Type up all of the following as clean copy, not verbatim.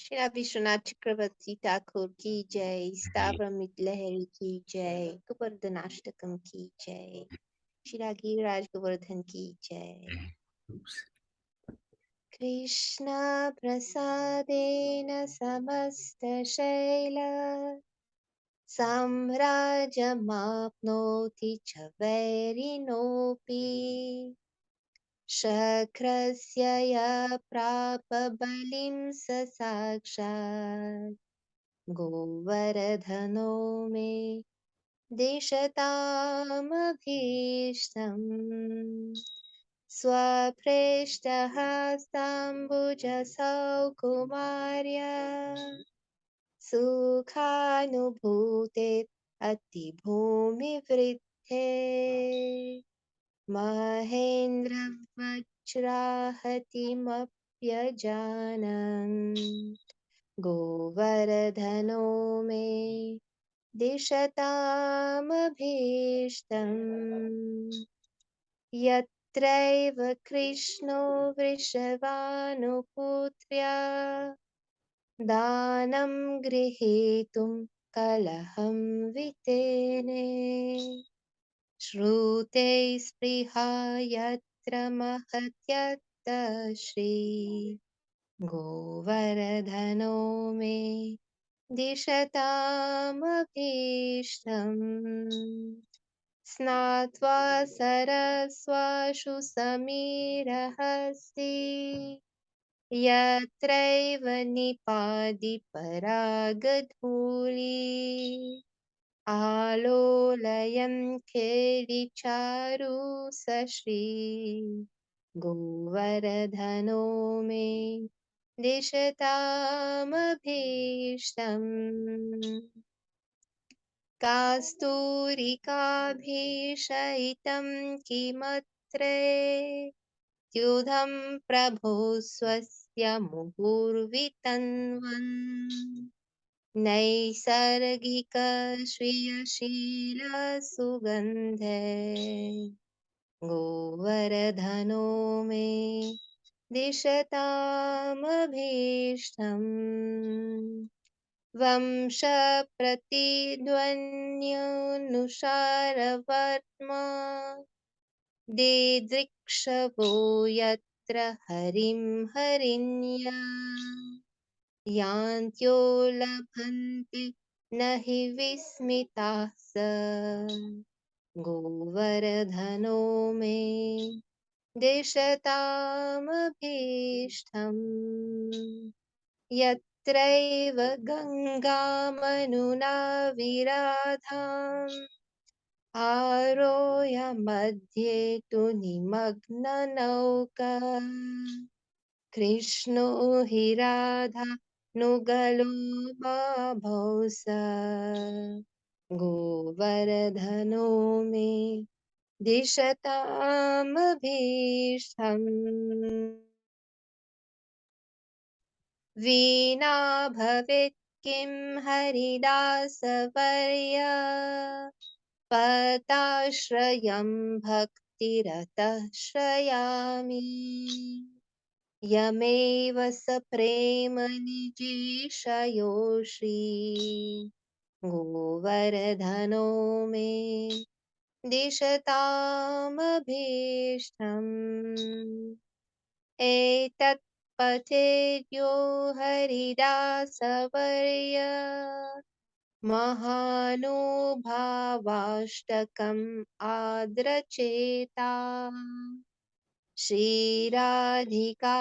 श्री विश्वनाथ चक्रवर्ती ठाकुर की जय, जी। स्थावरमित लहरी की जय, गोवर्धनाष्टकम की जय, श्री गिरिराज गोवर्धन की जय। कृष्ण प्रसादेन समस्तशैल साम्राज्यमाप्नोति च वैरिणोऽपि शक्रस्य य प्राप बलिं स साक्षात् गोवर्धनो मे दिशतामभीष्टम् स्वपृष्ठहस्ताम्बुजसौकुमार्य सुखानुभूते अतिभूमिवृद्धे महेन्द्रवज्राहतिमप्यजानन् गोवर्धनो मे दिशतामभीष्टम् यत्रैव कृष्णो वृषभानुपुत्र्या दानं गृहीतुं कलहं वितेने श्रुते स्पृहा यत्र महत्यत्त श्री गोवर्धनो मे दिशतामभीष्टम् स्नात्वा सरस्वाशु समीरहस्ति यत्रैव निपादि परागधूली आलोलयं खेलिचारु सश्री गोवर्धनो मे दिशतामभीष्टम् कास्तूरिकाभीशयितं किमत्रे द्युधं प्रभो स्वस्य मुहुर्वितन्वन् नैसर्गिकश्रियशीलसुगन्धे गोवर्धनो मे दिशतामभीष्टम् वंशप्रतिध्वन्युनुसारवर्त्मा दिदृक्षवो यत्र हरिं हरिण्या यान्त्यो लभन्ते न हि विस्मिताः स गोवर्धनो मे दिशतामभीष्टम् यत्रैव गङ्गामनुना विराधाम् आरोह्य तु निमग्ननौका कृष्णो हि राधा नुगलो बाभौ स गोवर्धनो मे दिशतामभीष्टम् वीणा भवेत् किं हरिदासवर्य पदाश्रयं भक्तिरतः श्रयामि यमेव स प्रेम निजीशयो श्री गोवर्धनो मे दिशतामभीष्टम् एतत् पठेद्यो हरिदासवर्य महानुभावाष्टकम् आद्रचेता श्रीराधिका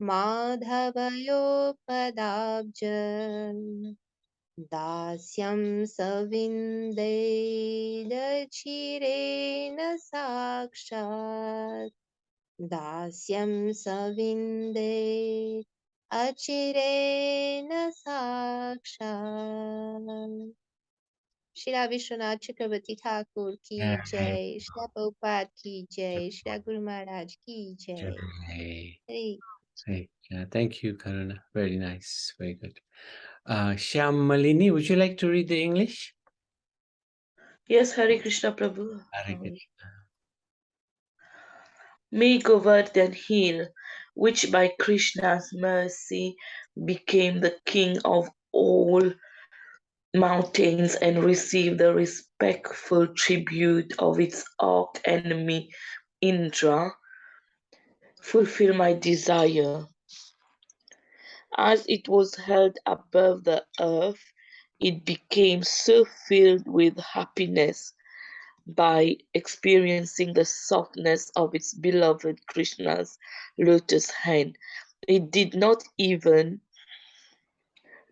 माधवयोपदाब्ज दास्यं सविन्देदचिरेण साक्षात् दास्यं सविन्दे अचिरेण साक्षात्। श्री विश्वनाथ चक्रवर्ती ठाकुर की जय, श्री प्रभुपाद की जय, श्री गुरु महाराज की जय। हरे Thank you, Karuna. Very nice. Very good. Shyam Malini, would you like to read the English? Yes, Hare Krishna Prabhu. Hare Krishna. May Govardhan heal which by Krishna's mercy became the king of all mountains and received the respectful tribute of its arch enemy Indra, fulfill my desire. As it was held above the earth, it became so filled with happiness by experiencing the softness of its beloved Krishna's lotus hand. It did not even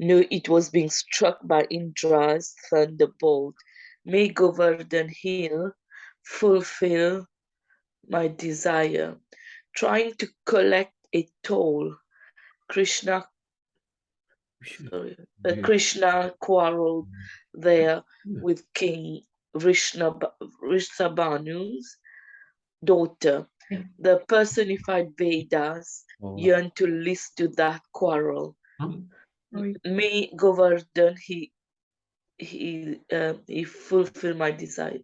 know it was being struck by Indra's thunderbolt. May Govardhan Hill fulfill my desire. Trying to collect a toll, Krishna quarreled there with King Rishabhanu's daughter. The personified Vedas yearned to listen to that quarrel. May Govardhan he fulfill my desire.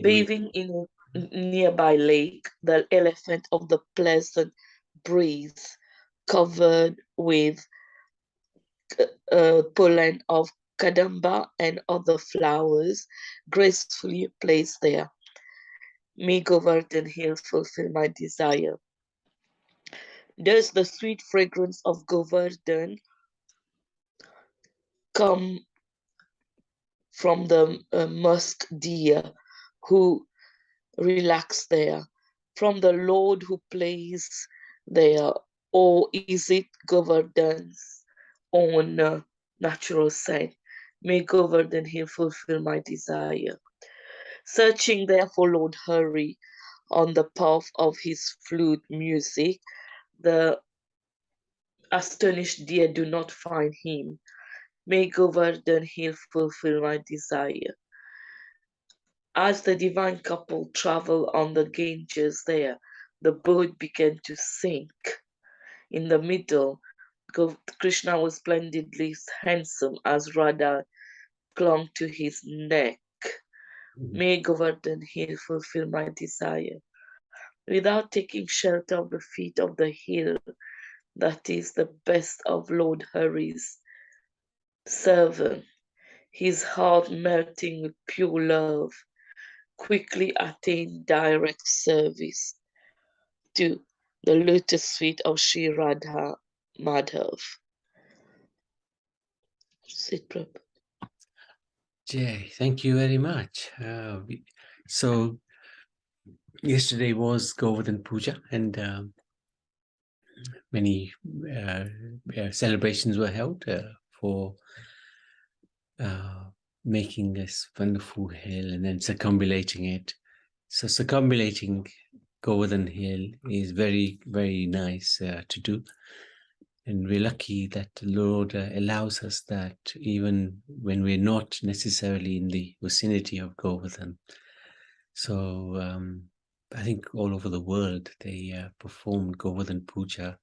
Bathing in a nearby lake, the elephant of the pleasant breeze, covered with pollen of kadamba and other flowers, gracefully placed there. May Govardhan Hill fulfill my desire. Does the sweet fragrance of Govardhan come from the musk deer who relax there, from the Lord who plays there, or is it Govardhan's own natural scent? May Govardhan Hill fulfill my desire. Searching there for Lord Hari on the path of his flute music, the astonished deer do not find him. May Govardhan Hill fulfill my desire. As the divine couple traveled on the Ganges there, the boat began to sink. In the middle, Krishna was splendidly handsome as Radha clung to his neck. May Govardhan Hill fulfill my desire. Without taking shelter of the feet of the hill, that is the best of Lord Hari's servant, his heart melting with pure love, quickly attained direct service to the lotus feet of Sri Radha Madhav. Sit, Prabhu. Jay, thank you very much. So yesterday was Govardhan Puja, and many celebrations were held for making this wonderful hill and then circumambulating it. So circumambulating Govardhan Hill is very, very nice to do. And we're lucky that the Lord allows us that even when we're not necessarily in the vicinity of Govardhan. So I think all over the world they performed Govardhan Puja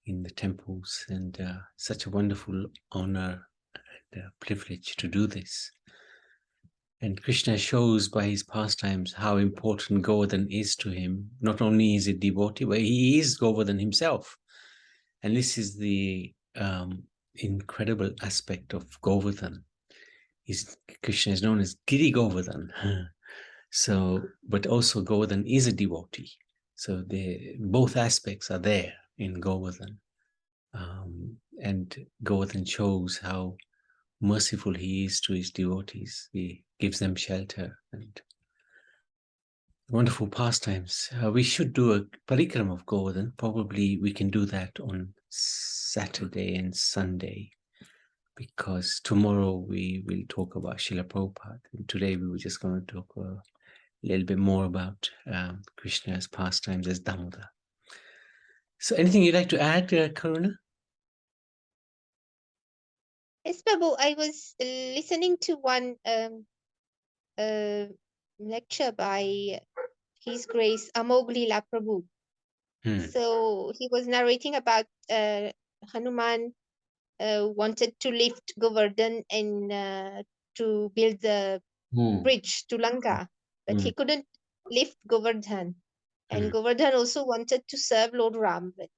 in the temples, and such a wonderful honor and privilege to do this. And Krishna shows by his pastimes how important Govardhan is to him. Not only is he a devotee, but he is Govardhan himself. And this is the incredible aspect of Govardhan. Krishna is known as Giri Govardhan. So, but also Govardhan is a devotee. So both aspects are there in Govardhan. And Govardhan shows how merciful he is to his devotees. He gives them shelter and wonderful pastimes. We should do a parikram of Govardhan. Probably we can do that on Saturday and Sunday, because tomorrow we will talk about Srila Prabhupada. And today we were just going to talk a little bit more about Krishna's pastimes as Damodar. So anything you'd like to add, Karuna? Yes, Prabhu, I was listening to one lecture by His Grace Amog Leela Prabhu. So he was narrating about Hanuman wanted to lift Govardhan and to build the bridge to Lanka, but he couldn't lift Govardhan. And Govardhan also wanted to serve Lord Ram. But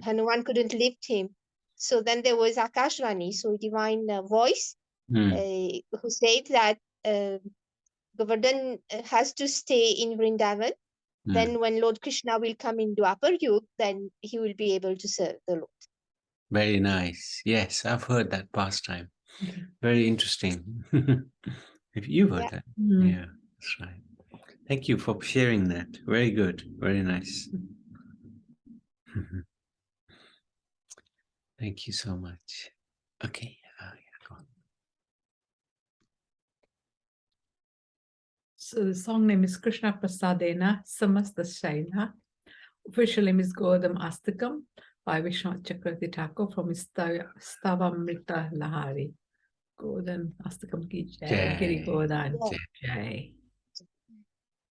Hanuman couldn't lift him. So then there was Akashvani, so divine voice, who said that Govardhan has to stay in Vrindavan. Then when Lord Krishna will come in Dwapar Yug, then he will be able to serve the Lord. Very nice. Yes, I've heard that pastime. Very interesting. If you've heard that. Yeah, that's right. Thank you for sharing that. Very good. Very nice. Thank you so much. Okay. Yeah, go on. So the song name is Krishna Prasadena Samastashaina. Official name is Godam Astakam by Vishwanath Chakravarti Thakur from Stavamrita Lahari. Godam Astakam ki jai. Giri Godam jai.